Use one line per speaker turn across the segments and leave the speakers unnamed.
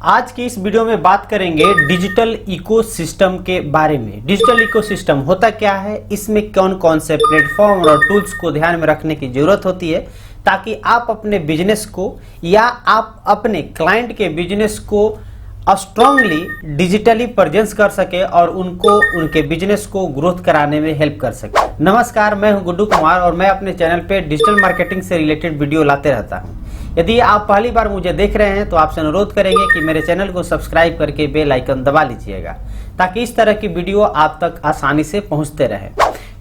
आज की इस वीडियो में बात करेंगे डिजिटल इकोसिस्टम के बारे में। डिजिटल इकोसिस्टम होता क्या है, इसमें कौन कौन से प्लेटफॉर्म और टूल्स को ध्यान में रखने की जरूरत होती है ताकि आप अपने बिजनेस को या आप अपने क्लाइंट के बिजनेस को स्ट्रांगली डिजिटली प्रेजेंस कर सके और उनको उनके बिजनेस को ग्रोथ कराने में हेल्प कर सके। नमस्कार, मैं हूं गुड्डू कुमार और मैं अपने चैनल पे डिजिटल मार्केटिंग से रिलेटेड वीडियो लाते रहता हूं। यदि आप पहली बार मुझे देख रहे हैं तो आपसे अनुरोध करेंगे कि मेरे चैनल को सब्सक्राइब करके बेल आइकन दबा लीजिएगा ताकि इस तरह की वीडियो आप तक आसानी से पहुंचते रहे।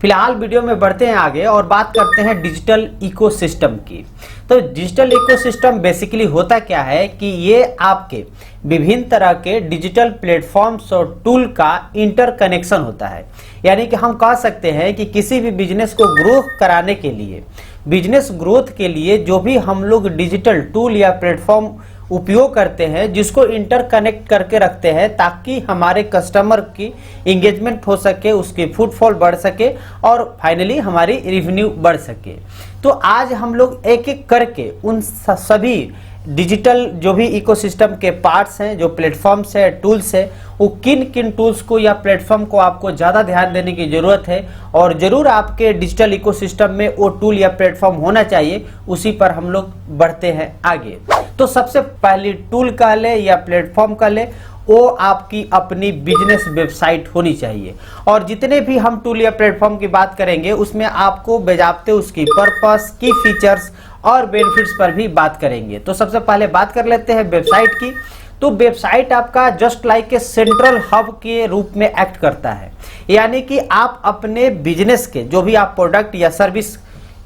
फिलहाल वीडियो में बढ़ते हैं आगे और बात करते हैं डिजिटल इकोसिस्टम की। तो डिजिटल इकोसिस्टम बेसिकली होता क्या है कि ये आपके विभिन्न तरह के डिजिटल प्लेटफॉर्म्स और टूल का इंटरकनेक्शन होता है। यानी कि हम कह सकते हैं कि किसी भी बिजनेस को ग्रो कराने के लिए, बिजनेस ग्रोथ के लिए जो भी हम लोग डिजिटल टूल या प्लेटफॉर्म उपयोग करते हैं, जिसको इंटरकनेक्ट करके रखते हैं ताकि हमारे कस्टमर की इंगेजमेंट हो सके, उसकी फुटफॉल बढ़ सके और फाइनली हमारी रेवेन्यू बढ़ सके। तो आज हम लोग एक एक करके उन सभी डिजिटल जो भी इकोसिस्टम के पार्ट्स हैं, जो प्लेटफॉर्म्स है, टूल्स है, वो किन किन टूल्स को या प्लेटफॉर्म को आपको ज़्यादा ध्यान देने की ज़रूरत है और ज़रूर आपके डिजिटल इकोसिस्टम में वो टूल या प्लेटफॉर्म होना चाहिए, उसी पर हम लोग बढ़ते हैं आगे। तो सबसे पहली टूल का ले या प्लेटफॉर्म का ले, वो आपकी अपनी बिजनेस वेबसाइट होनी चाहिए। और जितने भी हम टूल या प्लेटफॉर्म की बात करेंगे उसमें आपको बेजाबते उसकी पर्पस, की फीचर्स और बेनिफिट्स पर भी बात करेंगे। तो सबसे पहले बात कर लेते हैं वेबसाइट की। तो वेबसाइट आपका just like a central hub के रूप में एक्ट करता है। यानी कि आप अपने बिजनेस के जो भी आप प्रोडक्ट या सर्विस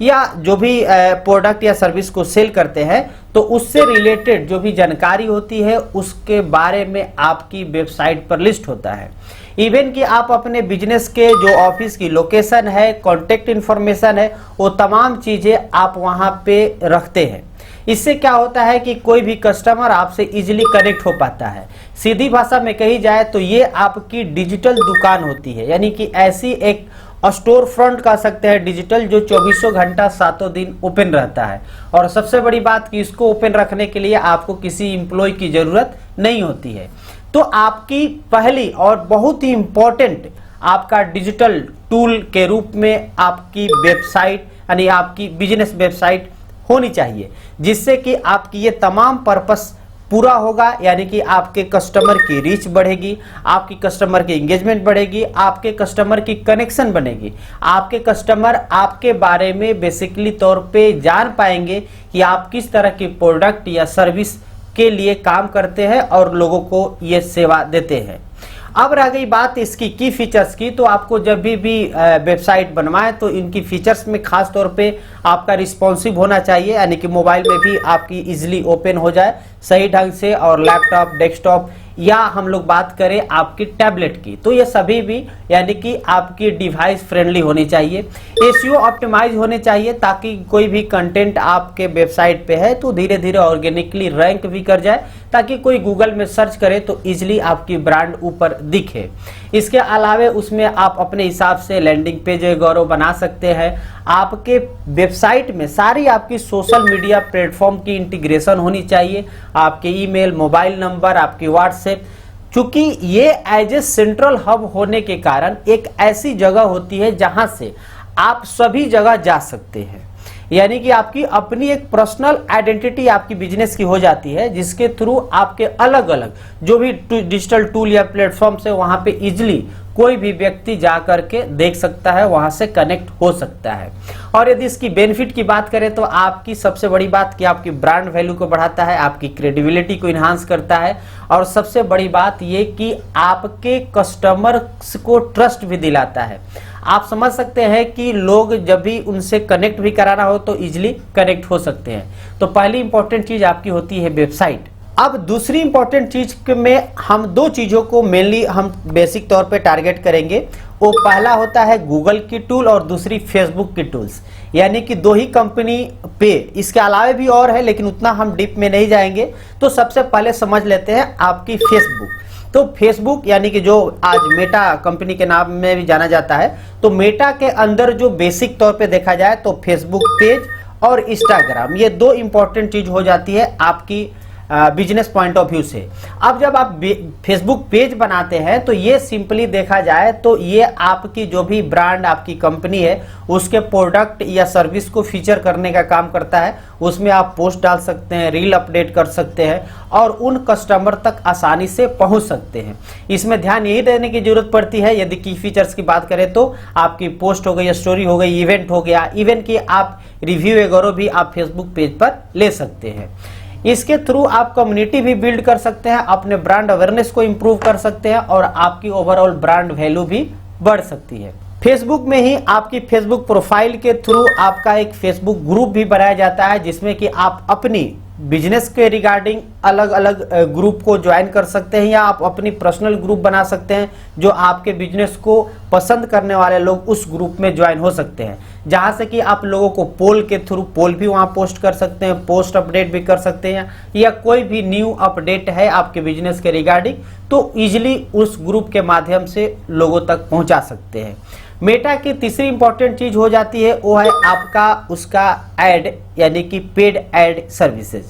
या जो भी प्रोडक्ट या सर्विस को सेल करते हैं, तो उससे रिलेटेड जो भी जानकारी होती है उसके बारे में आपकी वेबसाइट पर लिस्ट होता है। इवन कि आप अपने बिजनेस के जो ऑफिस की लोकेशन है, कॉन्टेक्ट इन्फॉर्मेशन है, वो तमाम चीज़ें आप वहाँ पे रखते हैं। इससे क्या होता है कि कोई भी कस्टमर आपसे इजीली कनेक्ट हो पाता है। सीधी भाषा में कही जाए तो ये आपकी डिजिटल दुकान होती है। यानी कि ऐसी एक स्टोर फ्रंट कह सकते हैं डिजिटल, जो 24 घंटा 7 दिन ओपन रहता है। और सबसे बड़ी बात कि इसको ओपन रखने के लिए आपको किसी एम्प्लॉय की ज़रूरत नहीं होती है। तो आपकी पहली और बहुत ही इम्पोर्टेंट आपका डिजिटल टूल के रूप में आपकी वेबसाइट यानी आपकी बिजनेस वेबसाइट होनी चाहिए, जिससे कि आपकी ये तमाम पर्पस पूरा होगा। यानी कि आपके कस्टमर की रीच बढ़ेगी, आपकी कस्टमर की एंगेजमेंट बढ़ेगी, आपके कस्टमर की कनेक्शन बनेगी, आपके कस्टमर आपके बारे में बेसिकली तौर पे जान पाएंगे कि आप किस तरह की प्रोडक्ट या सर्विस के लिए काम करते हैं और लोगों को ये सेवा देते हैं। अब रह गई बात इसकी की फीचर्स की। तो आपको जब भी वेबसाइट बनवाएं तो इनकी फीचर्स में खास तौर पे आपका रिस्पॉन्सिव होना चाहिए। यानी कि मोबाइल में भी आपकी इजीली ओपन हो जाए सही ढंग से, और लैपटॉप, डेस्कटॉप या हम लोग बात करें आपकी टैबलेट की, तो ये सभी भी यानी कि आपकी डिवाइस फ्रेंडली होनी चाहिए। एसईओ ऑप्टिमाइज होने चाहिए ताकि कोई भी कंटेंट आपके वेबसाइट पे है तो धीरे धीरे ऑर्गेनिकली रैंक भी कर जाए, ताकि कोई गूगल में सर्च करे तो इजीली आपकी ब्रांड ऊपर दिखे। इसके अलावा उसमें आप अपने हिसाब से लैंडिंग पेज गौरव बना सकते हैं। आपके वेबसाइट में सारी आपकी सोशल मीडिया प्लेटफॉर्म की इंटीग्रेशन होनी चाहिए, आपके ईमेल, मोबाइल नंबर, आपकी व्हाट्सएप। चूंकि ये एज ए सेंट्रल हब होने के कारण एक ऐसी जगह होती है जहां से आप सभी जगह जा सकते हैं। यानी कि आपकी अपनी एक पर्सनल आइडेंटिटी आपकी बिजनेस की हो जाती है, जिसके थ्रू आपके अलग अलग जो भी डिजिटल टूल या प्लेटफॉर्म से वहां पे इजिली कोई भी व्यक्ति जा करके देख सकता है, वहां से कनेक्ट हो सकता है। और यदि इसकी बेनिफिट की बात करें तो आपकी सबसे बड़ी बात कि आपकी ब्रांड वैल्यू को बढ़ाता है, आपकी क्रेडिबिलिटी को इन्हांस करता है, और सबसे बड़ी बात ये कि आपके कस्टमर्स को ट्रस्ट भी दिलाता है। आप समझ सकते हैं कि लोग जब भी उनसे कनेक्ट भी कराना हो तो इजीली कनेक्ट हो सकते हैं। तो पहली इंपॉर्टेंट चीज आपकी होती है वेबसाइट। अब दूसरी इंपॉर्टेंट चीज में हम दो चीजों को मेनली हम बेसिक तौर पे टारगेट करेंगे। वो पहला होता है गूगल की टूल और दूसरी फेसबुक की टूल्स। यानी कि दो ही कंपनी पे, इसके अलावा भी और है लेकिन उतना हम डीप में नहीं जाएंगे। तो सबसे पहले समझ लेते हैं आपकी फेसबुक। तो फेसबुक यानी कि जो आज मेटा कंपनी के नाम में भी जाना जाता है, तो मेटा के अंदर जो बेसिक तौर पे देखा जाए तो फेसबुक पेज और इंस्टाग्राम, ये दो इंपॉर्टेंट चीज हो जाती है आपकी बिजनेस पॉइंट ऑफ व्यू से। अब जब आप फेसबुक पेज बनाते हैं तो ये सिंपली देखा जाए तो ये आपकी जो भी ब्रांड आपकी कंपनी है उसके प्रोडक्ट या सर्विस को फीचर करने का काम करता है। उसमें आप पोस्ट डाल सकते हैं, रील अपडेट कर सकते हैं और उन कस्टमर तक आसानी से पहुंच सकते हैं। इसमें ध्यान यही देने की जरूरत पड़ती है, यदि की फीचर्स की बात करें तो आपकी पोस्ट हो गई, स्टोरी हो गई, इवेंट हो गया, इवेंट की आप रिव्यू वगैरह भी आप फेसबुक पेज पर ले सकते हैं। इसके थ्रू आप कम्युनिटी भी बिल्ड कर सकते हैं, अपने ब्रांड अवेयरनेस को इंप्रूव कर सकते हैं और आपकी ओवरऑल ब्रांड वैल्यू भी बढ़ सकती है। फेसबुक में ही आपकी फेसबुक प्रोफाइल के थ्रू आपका एक फेसबुक ग्रुप भी बनाया जाता है, जिसमें कि आप अपनी बिजनेस के रिगार्डिंग अलग अलग ग्रुप को ज्वाइन कर सकते हैं या आप अपनी पर्सनल ग्रुप बना सकते हैं। जो आपके बिजनेस को पसंद करने वाले लोग उस ग्रुप में ज्वाइन हो सकते हैं, जहां से कि आप लोगों को पोल के थ्रू पोल भी वहां पोस्ट कर सकते हैं, पोस्ट अपडेट भी कर सकते हैं या कोई भी न्यू अपडेट है आपके बिजनेस के रिगार्डिंग तो इजिली उस ग्रुप के माध्यम से लोगों तक पहुंचा सकते हैं। मेटा की तीसरी इंपॉर्टेंट चीज हो जाती है वो है आपका उसका एड यानी कि पेड एड सर्विसेज,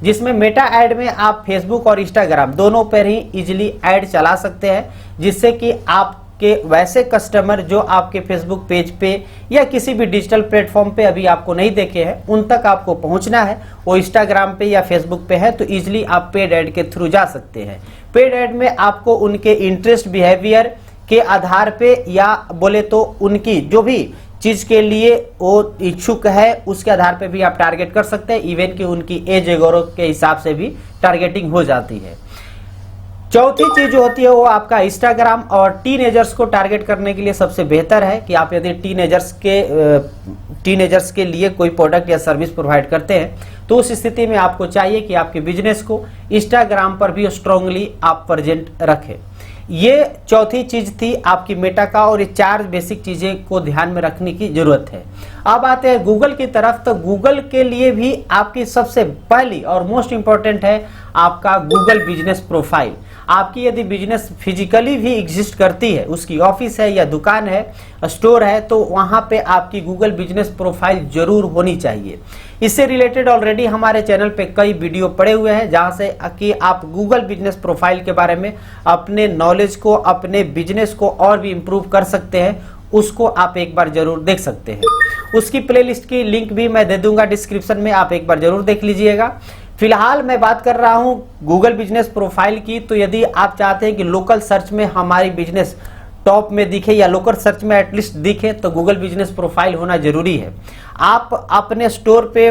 जिसमें मेटा एड में आप फेसबुक और इंस्टाग्राम दोनों पर ही इजिली एड चला सकते हैं, जिससे कि आपके वैसे कस्टमर जो आपके फेसबुक पेज पे या किसी भी डिजिटल प्लेटफॉर्म पे अभी आपको नहीं देखे हैं उन तक आपको पहुंचना है, वो इंस्टाग्राम पे या फेसबुक पे है तो इजिली आप पेड एड के थ्रू जा सकते हैं। पेड एड में आपको उनके इंटरेस्ट बिहेवियर के आधार पे या बोले तो उनकी जो भी चीज के लिए वो इच्छुक है उसके आधार पे भी आप टारगेट कर सकते हैं। इवन कि उनकी एज वगैरह के हिसाब से भी टारगेटिंग हो जाती है। चौथी चीज जो होती है वो आपका इंस्टाग्राम और टीनेजर्स को टारगेट करने के लिए सबसे बेहतर है कि आप यदि टीनेजर्स के लिए कोई प्रोडक्ट या सर्विस प्रोवाइड करते हैं तो उस स्थिति में आपको चाहिए कि आपके बिजनेस को इंस्टाग्राम पर भी स्ट्रांगली आप प्रेजेंट रखें। ये चौथी चीज थी आपकी मेटा का और ये 4 बेसिक चीजें को ध्यान में रखने की जरूरत है। अब आते हैं गूगल की तरफ, तो गूगल के लिए भी आपकी सबसे पहली और मोस्ट इंपॉर्टेंट है आपका गूगल बिजनेस प्रोफाइल। आपकी यदि बिजनेस फिजिकली भी एग्जिस्ट करती है, उसकी ऑफिस है या दुकान है, स्टोर है, तो वहां पे आपकी गूगल बिजनेस प्रोफाइल जरूर होनी चाहिए। इससे रिलेटेड ऑलरेडी हमारे चैनल पे कई वीडियो पड़े हुए हैं जहां से कि आप गूगल बिजनेस प्रोफाइल के बारे में अपने नॉलेज को, अपने बिजनेस को और भी इंप्रूव कर सकते हैं, उसको आप एक बार जरूर देख सकते हैं। उसकी प्लेलिस्ट की लिंक भी मैं दे दूंगा डिस्क्रिप्शन में, आप एक बार जरूर देख लीजिएगा। फिलहाल मैं बात कर रहा हूं गूगल बिजनेस प्रोफाइल की, तो यदि आप चाहते हैं कि लोकल सर्च में हमारी बिजनेस टॉप में दिखे या लोकल सर्च में एटलीस्ट दिखे तो गूगल बिजनेस प्रोफाइल होना जरूरी है। आप अपने स्टोर पे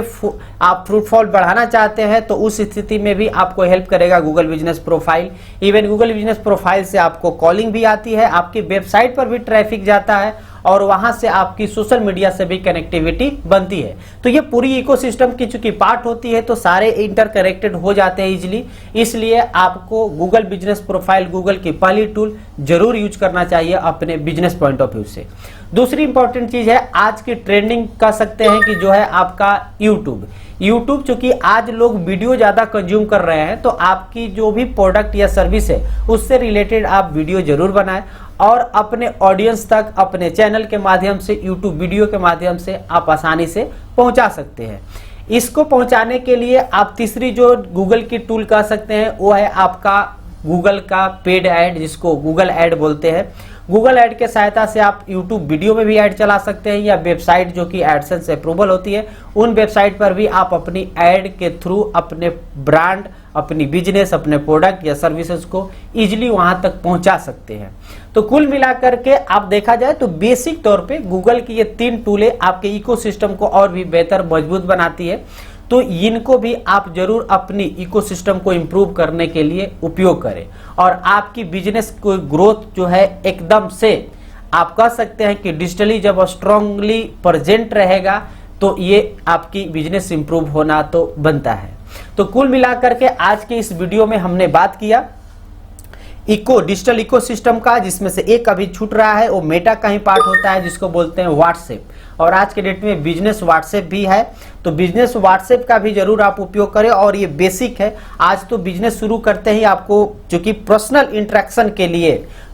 आप फुटफॉल बढ़ाना चाहते हैं तो उस स्थिति में भी आपको हेल्प करेगा Google business profile. Even Google business profile से आपको कॉलिंग भी आती है, आपकी वेबसाइट पर भी ट्रैफिक जाता है और वहां से आपकी सोशल मीडिया से भी कनेक्टिविटी बनती है। तो ये पूरी इकोसिस्टम की चूंकि पार्ट होती है तो सारे इंटरकनेक्टेड हो जाते हैं इजीली, इसलिए आपको गूगल बिजनेस प्रोफाइल गूगल की पहली टूल जरूर यूज करना चाहिए अपने बिजनेस पॉइंट ऑफ व्यू से। दूसरी इंपॉर्टेंट चीज है आज की ट्रेंडिंग कह सकते हैं कि जो है आपका यूट्यूब चूंकि आज लोग वीडियो ज्यादा कंज्यूम कर रहे हैं तो आपकी जो भी प्रोडक्ट या सर्विस है उससे रिलेटेड आप वीडियो जरूर बनाएं और अपने ऑडियंस तक अपने चैनल के माध्यम से, यूट्यूब वीडियो के माध्यम से आप आसानी से पहुंचा सकते हैं। इसको पहुंचाने के लिए आप तीसरी जो गूगल की टूल कह सकते हैं वो है आपका गूगल का पेड ऐड, जिसको गूगल ऐड बोलते हैं। गूगल ऐड के सहायता से आप यूट्यूब वीडियो में भी ऐड चला सकते हैं या वेबसाइट जो कि एडसेंस अप्रूवल होती है उन वेबसाइट पर भी आप अपनी ऐड के थ्रू अपने ब्रांड, अपनी बिजनेस, अपने प्रोडक्ट या सर्विसेज को इजीली वहां तक पहुंचा सकते हैं। तो कुल मिलाकर के आप देखा जाए तो बेसिक तौर पे गूगल की ये 3 टूलें आपके इकोसिस्टम को और भी बेहतर मजबूत बनाती है, तो इनको भी आप जरूर अपनी इकोसिस्टम को इंप्रूव करने के लिए उपयोग करें और आपकी बिजनेस को ग्रोथ जो है एकदम से आप कह सकते हैं कि डिजिटली जब स्ट्रांगली प्रेजेंट रहेगा तो ये आपकी बिजनेस इंप्रूव होना तो बनता है। तो कुल मिलाकर के आज के इस वीडियो में हमने बात किया डिजिटल इकोसिस्टम का, जिसमें से एक अभी छूट रहा है वो मेटा का ही पार्ट होता है जिसको बोलते हैं व्हाट्सएप, और आज के डेट में बिजनेस व्हाट्सएप भी है। तो बिजनेस व्हाट्सएप का भी जरूर आप उपयोग करें और ये बेसिक है। आज तो बिजनेस शुरू करते ही आपको चूंकि पर्सनल इंटरेक्शन के लिए,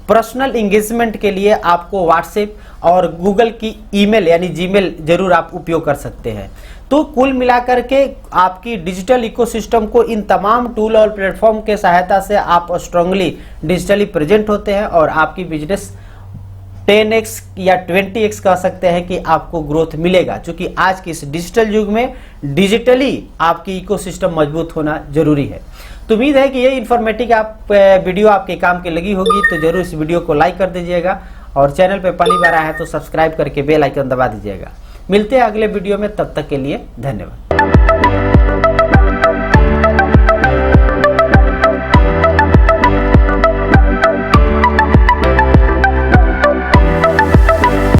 पर्सनल एंगेजमेंट के लिए आपको व्हाट्सएप और गूगल की ईमेल यानी जीमेल जरूर आप उपयोग कर सकते हैं। तो कुल मिलाकर के आपकी डिजिटल इकोसिस्टम को इन तमाम टूल और प्लेटफॉर्म के सहायता से आप स्ट्रांगली डिजिटली प्रेजेंट होते हैं और आपकी बिजनेस 10x या 20x कह सकते हैं कि आपको ग्रोथ मिलेगा, क्योंकि आज के इस डिजिटल युग में डिजिटली आपकी इकोसिस्टम मजबूत होना जरूरी है। तो उम्मीद है कि ये इन्फॉर्मेटिव वीडियो आपके काम की लगी होगी, तो जरूर इस वीडियो को लाइक कर दीजिएगा और चैनल पे पहली बार आया है तो सब्सक्राइब करके बेल आइकन दबा दीजिएगा। मिलते हैं अगले वीडियो में, तब तक के लिए धन्यवाद।